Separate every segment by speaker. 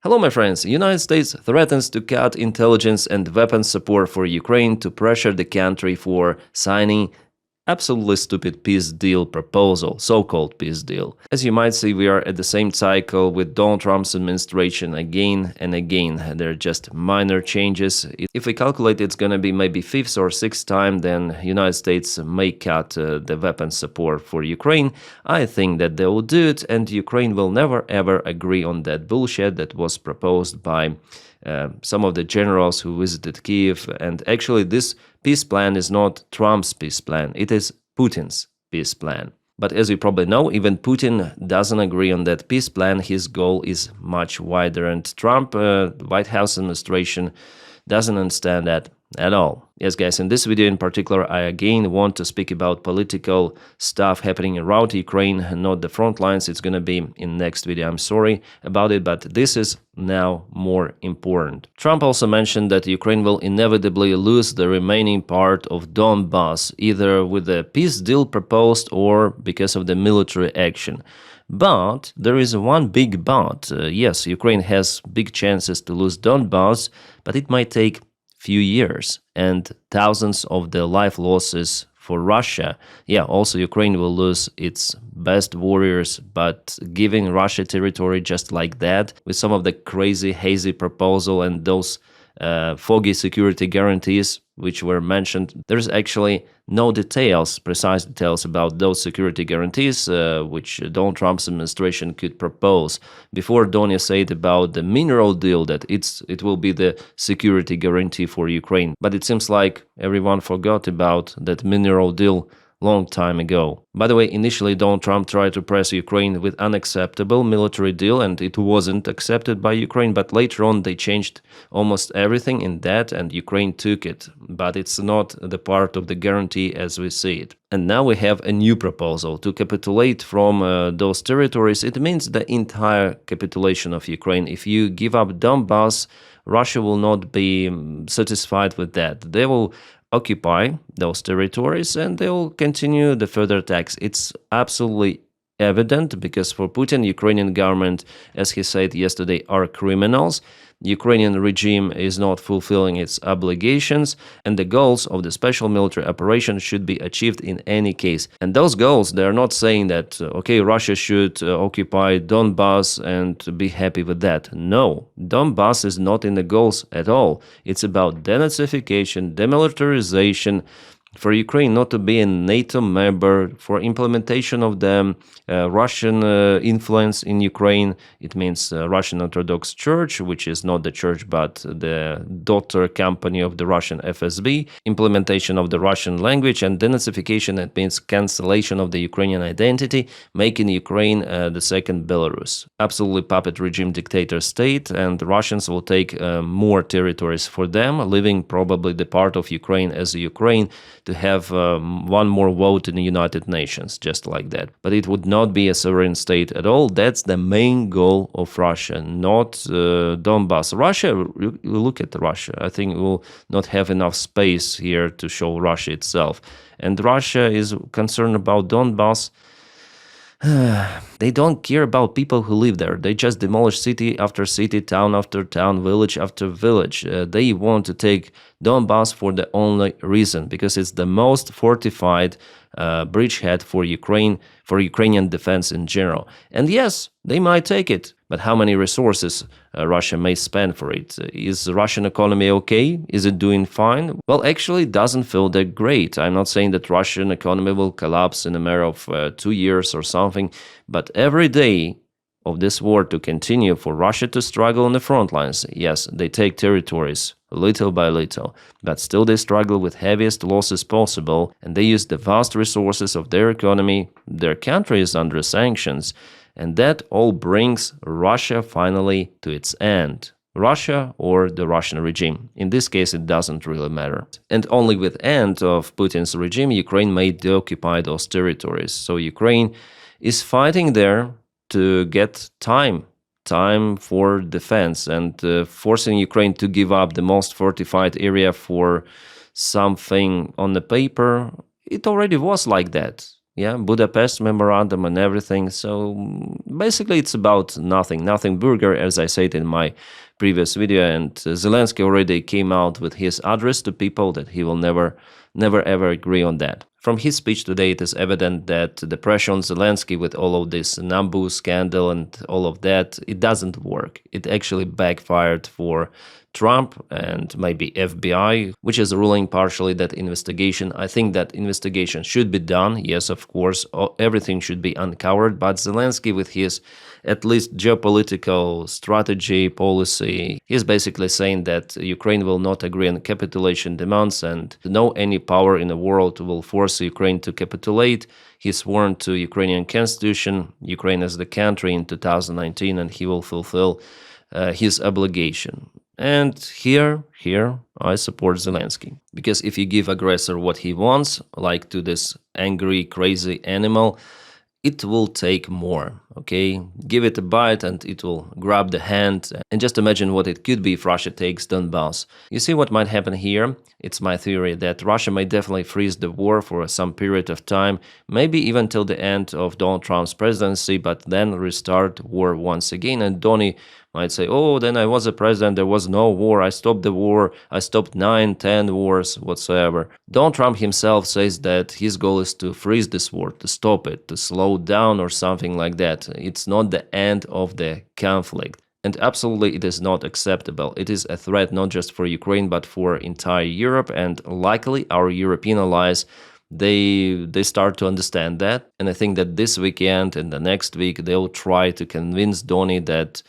Speaker 1: Hello, my friends. United States threatens to cut intelligence and weapons support for Ukraine to pressure the country for signing absolutely stupid peace deal proposal, so-called peace deal. As you might see, we are at the same cycle with Donald Trump's administration again and again. They're just minor changes. If we calculate it's going to be maybe fifth or sixth time, then United States may cut the weapons support for Ukraine. I think that they will do it, and Ukraine will never ever agree on that bullshit that was proposed by some of the generals who visited Kiev. And actually, this peace plan is not Trump's peace plan, it is Putin's peace plan. But as you probably know, even Putin doesn't agree on that peace plan. His goal is much wider, and Trump, White House administration, doesn't understand that at all. Yes, guys, in this video in particular, I again want to speak about political stuff happening around Ukraine, not the front lines. It's going to be in next video. I'm sorry about it, but this is now more important. Trump also mentioned that Ukraine will inevitably lose the remaining part of Donbas, either with the peace deal proposed or because of the military action. But there is one big but. Yes, Ukraine has big chances to lose Donbas, but it might take few years and thousands of the life losses for Russia. Yeah, also Ukraine will lose its best warriors, but giving Russia territory just like that, with some of the crazy, hazy proposal and those foggy security guarantees which were mentioned, there's actually no details, precise details about those security guarantees which Donald Trump's administration could propose. Before, Donya said about the mineral deal that it will be the security guarantee for Ukraine, but it seems like everyone forgot about that mineral deal long time ago. By the way, initially Donald Trump tried to press Ukraine with unacceptable military deal, and it wasn't accepted by Ukraine, but later on they changed almost everything in that and Ukraine took it. But it's not the part of the guarantee as we see it. And now we have a new proposal to capitulate from those territories. It means the entire capitulation of Ukraine. If you give up Donbas, Russia will not be satisfied with that. They will occupy those territories and they will continue the further attacks. It's absolutely evident because for Putin, Ukrainian government, as he said yesterday, are criminals. Ukrainian regime is not fulfilling its obligations, and the goals of the special military operation should be achieved in any case. And those goals, they are not saying that, okay, Russia should occupy Donbas and be happy with that. No, Donbas is not in the goals at all. It's about denazification, demilitarization, for Ukraine not to be a NATO member, for implementation of the Russian influence in Ukraine. It means Russian Orthodox Church, which is not the church but the daughter company of the Russian FSB, implementation of the Russian language, and denazification, that means cancellation of the Ukrainian identity, making Ukraine the second Belarus. Absolutely puppet regime dictator state, and the Russians will take more territories for them, leaving probably the part of Ukraine as Ukraine to have one more vote in the United Nations, just like that. But it would not be a sovereign state at all. That's the main goal of Russia, not Donbas. Russia, look at Russia. I think we will not have enough space here to show Russia itself. And Russia is concerned about Donbas. They don't care about people who live there. They just demolish city after city, town after town, village after village. They want to take Donbas for the only reason, because it's the most fortified bridgehead for Ukraine, for Ukrainian defense in general. And yes, they might take it, but how many resources Russia may spend for it? Is the Russian economy okay? Is it doing fine? Well, actually, it doesn't feel that great. I'm not saying that Russian economy will collapse in a matter of 2 years or something, but every day of this war to continue, for Russia to struggle on the front lines, yes, they take territories little by little, but still they struggle with heaviest losses possible, and they use the vast resources of their economy. Their country is under sanctions, and that all brings Russia finally to its end. Russia or the Russian regime. In this case, it doesn't really matter. And only with end of Putin's regime, Ukraine may deoccupy those territories. So Ukraine is fighting there to get time for defense, and forcing Ukraine to give up the most fortified area for something on the paper. It already was like that. Yeah, Budapest memorandum and everything. So basically, it's about nothing burger, as I said in my previous video. And Zelensky already came out with his address to people that he will never ever agree on that. From his speech today, it is evident that the pressure on Zelensky with all of this Nambu scandal and all of that, it doesn't work. It actually backfired for Trump and maybe FBI, which is ruling partially that investigation. I think that investigation should be done. Yes, of course, everything should be uncovered. But Zelensky, with his at least geopolitical strategy, policy, he's basically saying that Ukraine will not agree on capitulation demands and no any power in the world will force Ukraine to capitulate. He sworn to Ukrainian constitution, Ukraine as the country in 2019, and he will fulfill his obligation. And here, I support Zelensky. Because if you give aggressor what he wants, like to this angry, crazy animal, it will take more, okay? Give it a bite and it will grab the hand. And just imagine what it could be if Russia takes Donbas. You see what might happen here? It's my theory that Russia may definitely freeze the war for some period of time, maybe even till the end of Donald Trump's presidency, but then restart war once again. And Donny might say, oh, then I was a president, there was no war, I stopped the war, I stopped 9, 10 wars, whatsoever. Donald Trump himself says that his goal is to freeze this war, to stop it, to slow down or something like that. It's not the end of the conflict. And absolutely it is not acceptable. It is a threat not just for Ukraine, but for entire Europe, and likely our European allies they start to understand that. And I think that this weekend and the next week they'll try to convince Donny that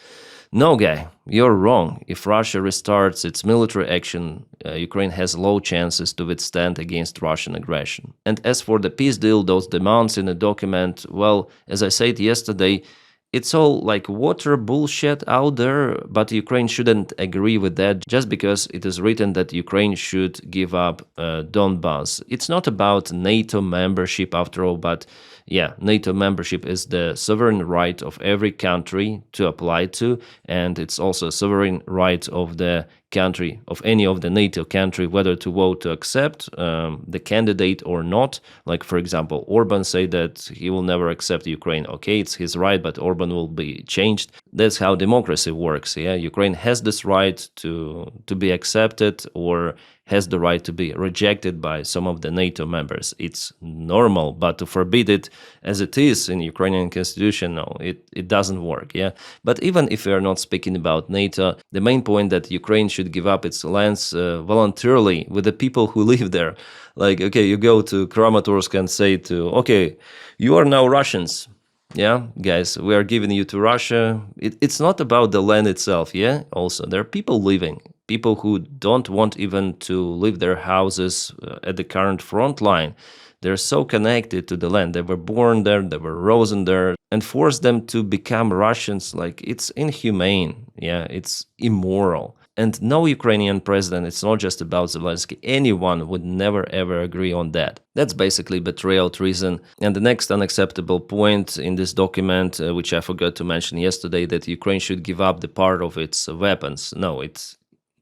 Speaker 1: no, guy, you're wrong. If Russia restarts its military action, Ukraine has low chances to withstand against Russian aggression. And as for the peace deal, those demands in the document, well, as I said yesterday, it's all like water bullshit out there, but Ukraine shouldn't agree with that just because it is written that Ukraine should give up Donbas. It's not about NATO membership after all, but yeah, NATO membership is the sovereign right of every country to apply to, and it's also a sovereign right of the country, of any of the NATO country, whether to vote to accept the candidate or not. Like, for example, Orban said that he will never accept Ukraine. Okay, it's his right, but Orban will be changed. That's how democracy works. Yeah, Ukraine has this right to be accepted or has the right to be rejected by some of the NATO members. It's normal, but to forbid it as it is in Ukrainian constitution, no, it doesn't work, yeah? But even if we are not speaking about NATO, the main point that Ukraine should give up its lands voluntarily with the people who live there. Like, okay, you go to Kramatorsk and say to, okay, you are now Russians. Yeah, guys, we are giving you to Russia. It's not about the land itself, yeah? Also, there are people living, people who don't want even to leave their houses at the current front line. They're so connected to the land. They were born there, they were raised there, and force them to become Russians, like, it's inhumane, yeah, it's immoral. And no Ukrainian president, it's not just about Zelensky, anyone would never ever agree on that. That's basically betrayal, treason. And the next unacceptable point in this document, which I forgot to mention yesterday, that Ukraine should give up the part of its weapons. No, it's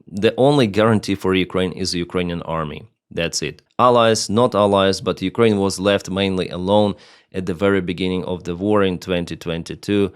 Speaker 1: the only guarantee for Ukraine is the Ukrainian army. That's it. Allies, not allies, but Ukraine was left mainly alone at the very beginning of the war in 2022.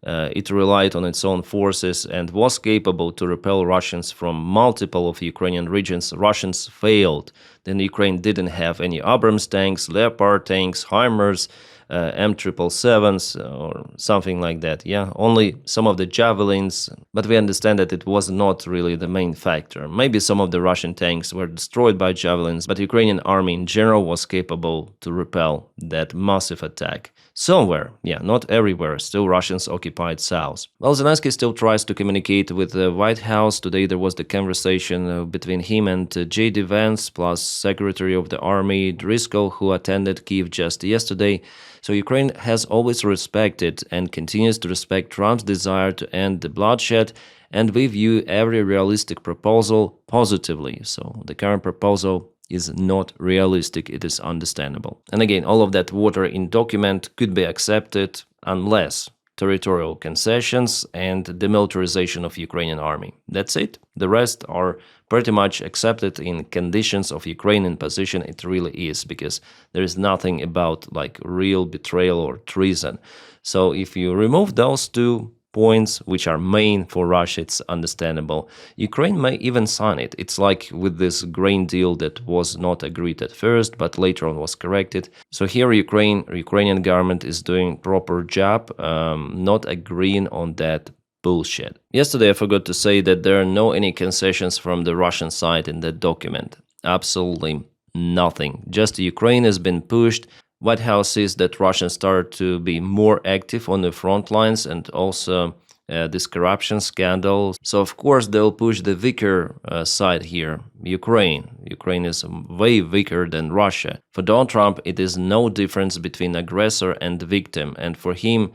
Speaker 1: It relied on its own forces and was capable to repel Russians from multiple of Ukrainian regions. Russians failed. Then Ukraine didn't have any Abrams tanks, Leopard tanks, HIMARS, M777s or something like that. Yeah, only some of the javelins, but we understand that it was not really the main factor. Maybe some of the Russian tanks were destroyed by javelins, but Ukrainian army in general was capable to repel that massive attack. Somewhere, yeah, not everywhere, still Russians occupied South. Well, Zelensky still tries to communicate with the White House. Today there was the conversation between him and J.D. Vance, plus Secretary of the Army Driscoll, who attended Kyiv just yesterday. So Ukraine has always respected and continues to respect Trump's desire to end the bloodshed, and we view every realistic proposal positively. So the current proposal is not realistic, it is understandable. And again, all of that water in document could be accepted unless territorial concessions, and demilitarization of Ukrainian army. That's it. The rest are pretty much accepted in conditions of Ukrainian position. It really is, because there is nothing about like real betrayal or treason. So if you remove those two points, which are main for Russia, it's understandable. Ukraine may even sign it. It's like with this grain deal that was not agreed at first, but later on was corrected. So here Ukrainian government is doing proper job, not agreeing on that bullshit. Yesterday I forgot to say that there are no any concessions from the Russian side in that document. Absolutely nothing. Just Ukraine has been pushed. White House says that Russians start to be more active on the front lines, and also this corruption scandal. So of course they'll push the weaker side here, Ukraine. Ukraine is way weaker than Russia. For Donald Trump, it is no difference between aggressor and victim, and for him,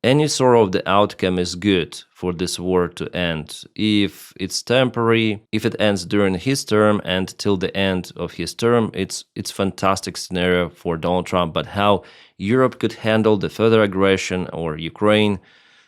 Speaker 1: any sort of the outcome is good for this war to end. If it's temporary, if it ends during his term and till the end of his term, it's fantastic scenario for Donald Trump. But how Europe could handle the further aggression or Ukraine,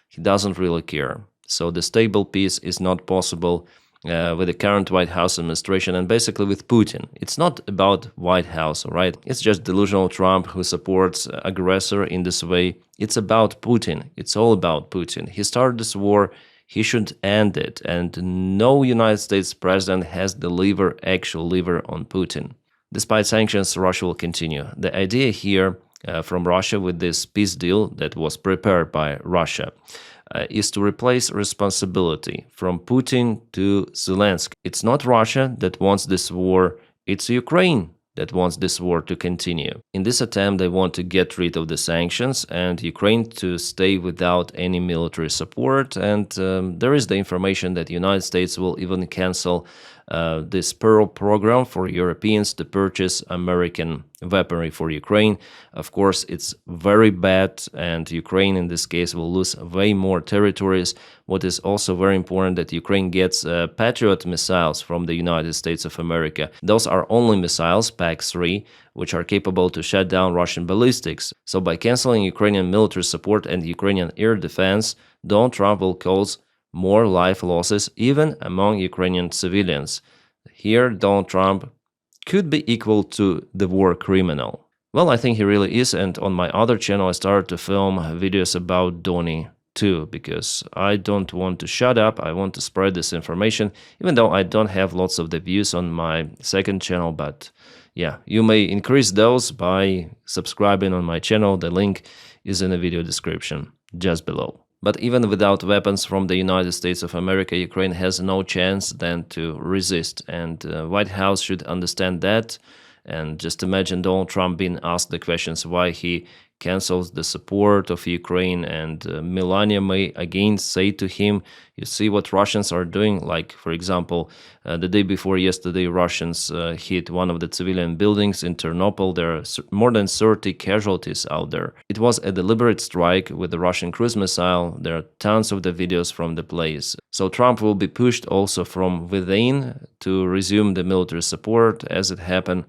Speaker 1: he doesn't really care. So the stable peace is not possible with the current White House administration and basically with Putin. It's not about White House, all right? It's just delusional Trump who supports aggressor in this way. It's about Putin. It's all about Putin. He started this war. He should end it. And no United States president has the actual lever on Putin. Despite sanctions, Russia will continue. The idea here from Russia with this peace deal that was prepared by Russia is to replace responsibility from Putin to Zelenskyy. It's not Russia that wants this war, it's Ukraine that wants this war to continue. In this attempt, they want to get rid of the sanctions and Ukraine to stay without any military support. And there is the information that the United States will even cancel this Pearl program for Europeans to purchase American weaponry for Ukraine. Of course, it's very bad, and Ukraine in this case will lose way more territories. What is also very important that Ukraine gets Patriot missiles from the United States of America. Those are only missiles, PAC-3, which are capable to shut down Russian ballistics. So by canceling Ukrainian military support and Ukrainian air defense, Donald Trump will cause more life losses even among Ukrainian civilians. Here, Donald Trump could be equal to the war criminal. Well, I think he really is, and on my other channel I started to film videos about Donny too, because I don't want to shut up, I want to spread this information, even though I don't have lots of the views on my second channel, but yeah, you may increase those by subscribing on my channel. The link is in the video description just below. But even without weapons from the United States of America, Ukraine has no chance then to resist. And White House should understand that. And just imagine Donald Trump being asked the questions why he cancels the support of Ukraine, and Melania may again say to him, you see what Russians are doing? Like, for example, the day before yesterday, Russians hit one of the civilian buildings in Territorial. There are more than 30 casualties out there. It was a deliberate strike with the Russian cruise missile. There are tons of the videos from the place. So Trump will be pushed also from within to resume the military support as it happened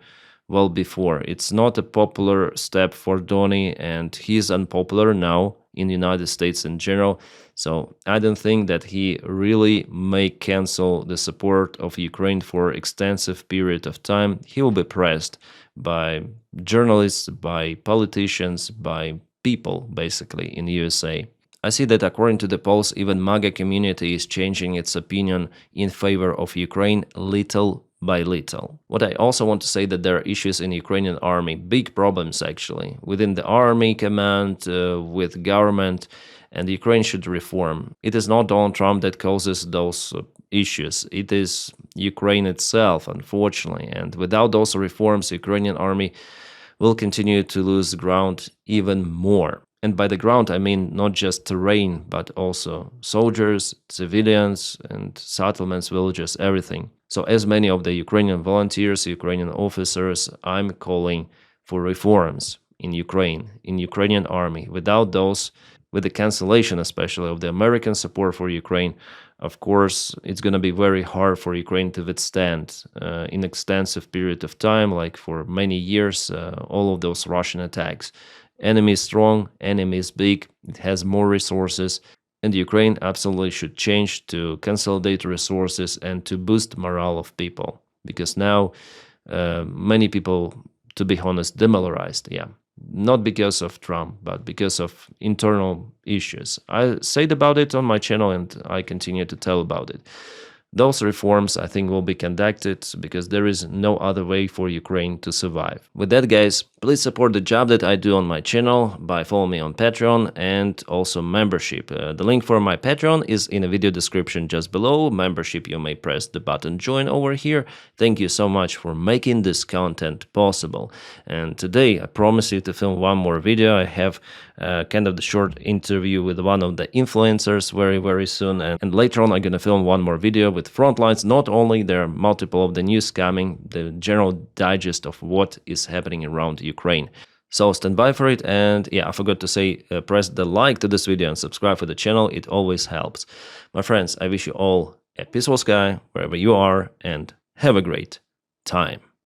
Speaker 1: well before. It's not a popular step for Donny, and he's unpopular now in the United States in general. So I don't think that he really may cancel the support of Ukraine for extensive period of time. He will be pressed by journalists, by politicians, by people basically in USA. I see that according to the polls, even MAGA community is changing its opinion in favor of Ukraine little by little. What I also want to say that there are issues in Ukrainian army, big problems actually, within the army command, with government, and Ukraine should reform. It is not Donald Trump that causes those issues, it is Ukraine itself, unfortunately, and without those reforms, Ukrainian army will continue to lose ground even more. And by the ground, I mean not just terrain, but also soldiers, civilians, and settlements, villages, everything. So as many of the Ukrainian volunteers, Ukrainian officers, I'm calling for reforms in Ukrainian army. Without those, with the cancellation especially of the American support for Ukraine, of course, it's going to be very hard for Ukraine to withstand in extensive period of time, like for many years, all of those Russian attacks. Enemy is strong, enemy is big, it has more resources, and Ukraine absolutely should change to consolidate resources and to boost morale of people. Because now many people, to be honest, demoralized, yeah. Not because of Trump, but because of internal issues. I said about it on my channel and I continue to tell about it. Those reforms, I think, will be conducted because there is no other way for Ukraine to survive. With that, guys, please support the job that I do on my channel by following me on Patreon and also membership. The link for my Patreon is in the video description just below. Membership, you may press the button join over here. Thank you so much for making this content possible. And today, I promise you to film one more video. I have kind of the short interview with one of the influencers very soon. And later on, I'm going to film one more video with frontlines. Not only there are multiple of the news coming, the general digest of what is happening around Ukraine. So stand by for it. And yeah, I forgot to say, press the like to this video and subscribe for the channel. It always helps. My friends, I wish you all a peaceful sky wherever you are and have a great time.